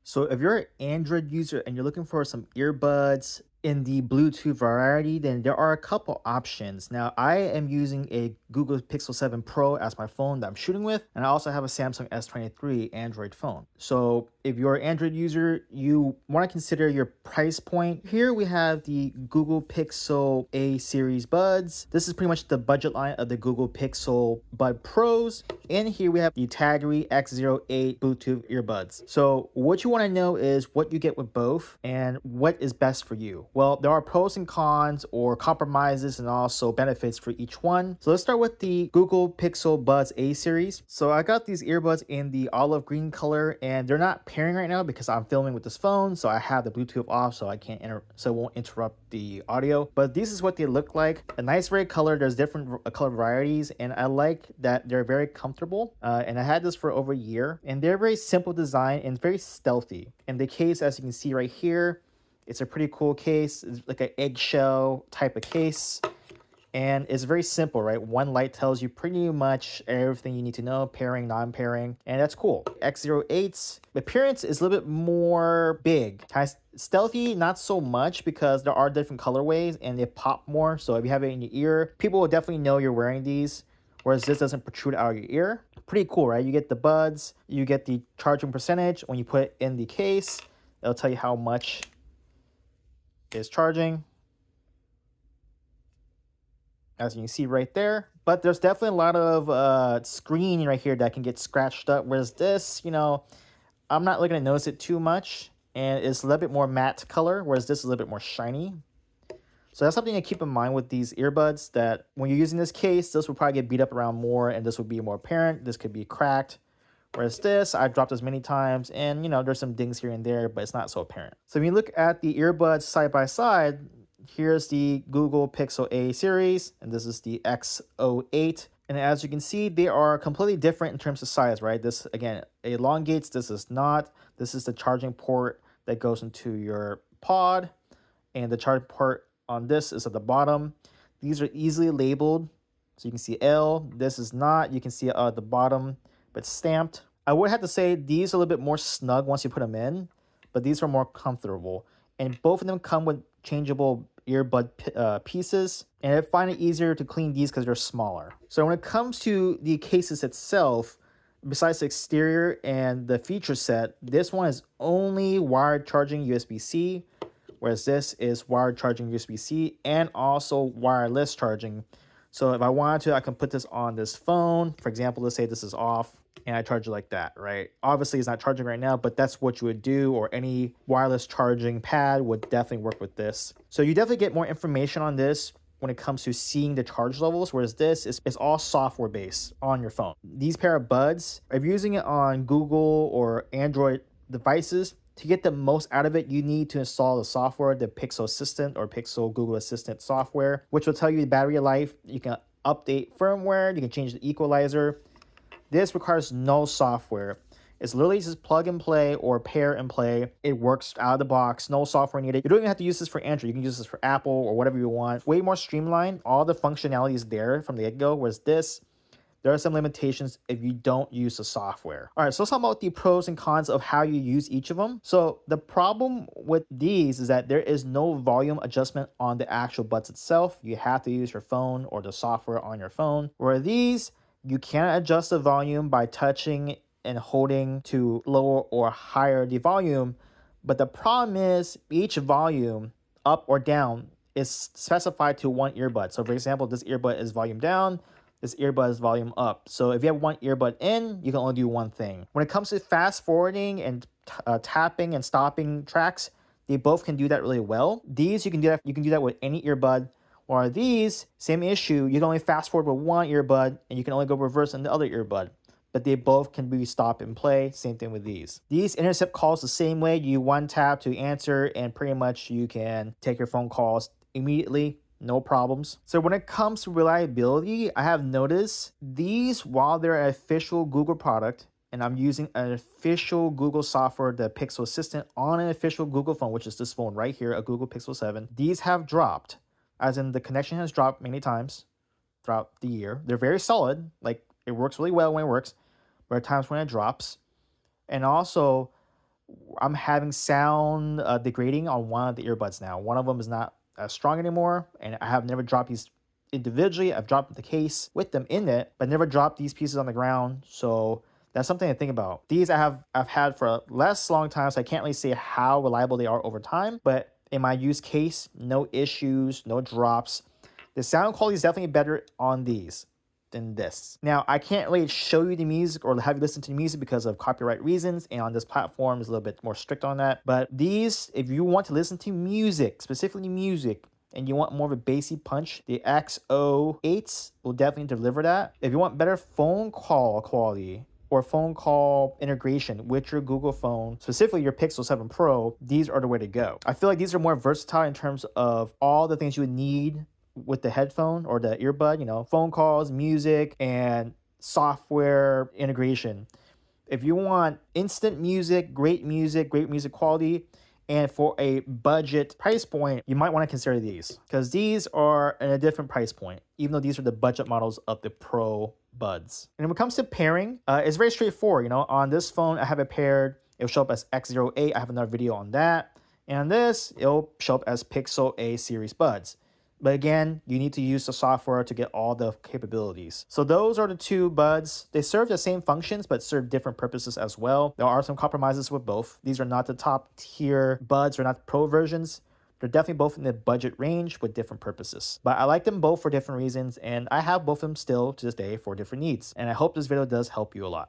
So if you're an Android user and you're looking for some earbuds in the Bluetooth variety, then there are a couple options. Now, I am using a Google Pixel 7 Pro as my phone that I'm shooting with, and I also have a Samsung S23 Android phone. So if you're an Android user, you want to consider your price point. Here we have the Google Pixel A series buds. This is pretty much the budget line of the Google Pixel Bud Pros. And here we have the TAGRY X08 Bluetooth earbuds. So what you want to know is what you get with both and what is best for you. Well, there are pros and cons or compromises and also benefits for each one. So let's start with the Google Pixel Buds A series. So I got these earbuds in the olive green color and they're not pairing right now because I'm filming with this phone. So I have the Bluetooth off so I can't so it won't interrupt the audio. But this is what they look like. A nice red color. There's different color varieties and I like that they're very comfortable. And I had this for over a year and they're very simple design and very stealthy. And the case, as you can see right here, it's a pretty cool case. It's like an eggshell type of case. And it's very simple, right? One light tells you pretty much everything you need to know, pairing, non-pairing, and that's cool. X08's appearance is a little bit more big. Kind of stealthy, not so much because there are different colorways and they pop more. So if you have it in your ear, people will definitely know you're wearing these, whereas this doesn't protrude out of your ear. Pretty cool, right? You get the buds, you get the charging percentage. When you put it in the case, it'll tell you how much is charging, as you can see right there. But there's definitely a lot of screen right here that can get scratched up, whereas this, I'm not looking to notice it too much, and it's a little bit more matte color, whereas this is a little bit more shiny. So that's something to keep in mind with these earbuds, that when you're using this case, this will probably get beat up around more and this will be more apparent. This could be cracked. Whereas this, I've dropped this many times and, there's some dings here and there, but it's not so apparent. So when you look at the earbuds side by side, here's the Google Pixel A series, and this is the X08. And as you can see, they are completely different in terms of size, right? This, again, elongates, this is not. This is the charging port that goes into your pod, and the charging port on this is at the bottom. These are easily labeled, so you can see L. This is not. You can see it at the bottom, but stamped. I would have to say these are a little bit more snug once you put them in, but these are more comfortable. And both of them come with changeable earbud pieces, and I find it easier to clean these because they're smaller. So when it comes to the cases itself, besides the exterior and the feature set, this one is only wired charging USB-C, whereas this is wired charging USB-C and also wireless charging. So if I wanted to, I can put this on this phone. For example, let's say this is off and I charge it like that, right? Obviously, it's not charging right now, but that's what you would do, or any wireless charging pad would definitely work with this. So you definitely get more information on this when it comes to seeing the charge levels, whereas this is all software based on your phone. These pair of buds, if you're using it on Google or Android devices, to get the most out of it, you need to install the software, the Pixel Assistant or Pixel Google Assistant software, which will tell you the battery life. You can update firmware, you can change the equalizer. This requires no software. It's literally just plug and play or pair and play. It works out of the box, no software needed. You don't even have to use this for Android. You can use this for Apple or whatever you want. Way more streamlined. All the functionality is there from the get-go, whereas this, there are some limitations if you don't use the software. All right, so let's talk about the pros and cons of how you use each of them. So the problem with these is that there is no volume adjustment on the actual buds itself. You have to use your phone or the software on your phone. Where these, you can adjust the volume by touching and holding to lower or higher the volume. But the problem is each volume, up or down, is specified to one earbud. So for example, this earbud is volume down, this earbud is volume up. So if you have one earbud in, you can only do one thing. When it comes to fast forwarding and tapping and stopping tracks, they both can do that really well. These, you can do that with any earbud. Or these, same issue, you can only fast forward with one earbud and you can only go reverse on the other earbud. But they both can be stop and play. Same thing with these. These intercept calls the same way. You one tap to answer and pretty much you can take your phone calls immediately. No problems. So when it comes to reliability, I have noticed these, while they're an official Google product, and I'm using an official Google software, the Pixel Assistant, on an official Google phone, which is this phone right here, a Google Pixel 7, these have dropped. As in, the connection has dropped many times throughout the year. They're very solid. Like, it works really well when it works. There are times when it drops. And also, I'm having sound degrading on one of the earbuds now. One of them is not as strong anymore, and I have never dropped these individually. I've dropped the case with them in it, but never dropped these pieces on the ground. So that's something to think about. These I've had for a less long time, so I can't really say how reliable they are over time. But in my use case, no issues, no drops. The sound quality is definitely better on these than this. Now, I can't really show you the music or have you listen to the music because of copyright reasons, and on this platform is a little bit more strict on that. But these, if you want to listen to music, specifically music, and you want more of a bassy punch, the X08s will definitely deliver that. If you want better phone call quality or phone call integration with your Google phone, specifically your Pixel 7 Pro, these are the way to go. I feel like these are more versatile in terms of all the things you would need with the headphone or the earbud, you know, phone calls, music, and software integration. If you want instant music, great music quality, and for a budget price point, you might want to consider these because these are at a different price point, even though these are the budget models of the Pro Buds. And when it comes to pairing, it's very straightforward. You know, on this phone, I have it paired. It'll show up as X08. I have another video on that. And on this, it'll show up as Pixel A series buds. But again, you need to use the software to get all the capabilities. So those are the two buds. They serve the same functions, but serve different purposes as well. There are some compromises with both. These are not the top tier buds, or not the pro versions. They're definitely both in the budget range with different purposes. But I like them both for different reasons, and I have both of them still to this day for different needs. And I hope this video does help you a lot.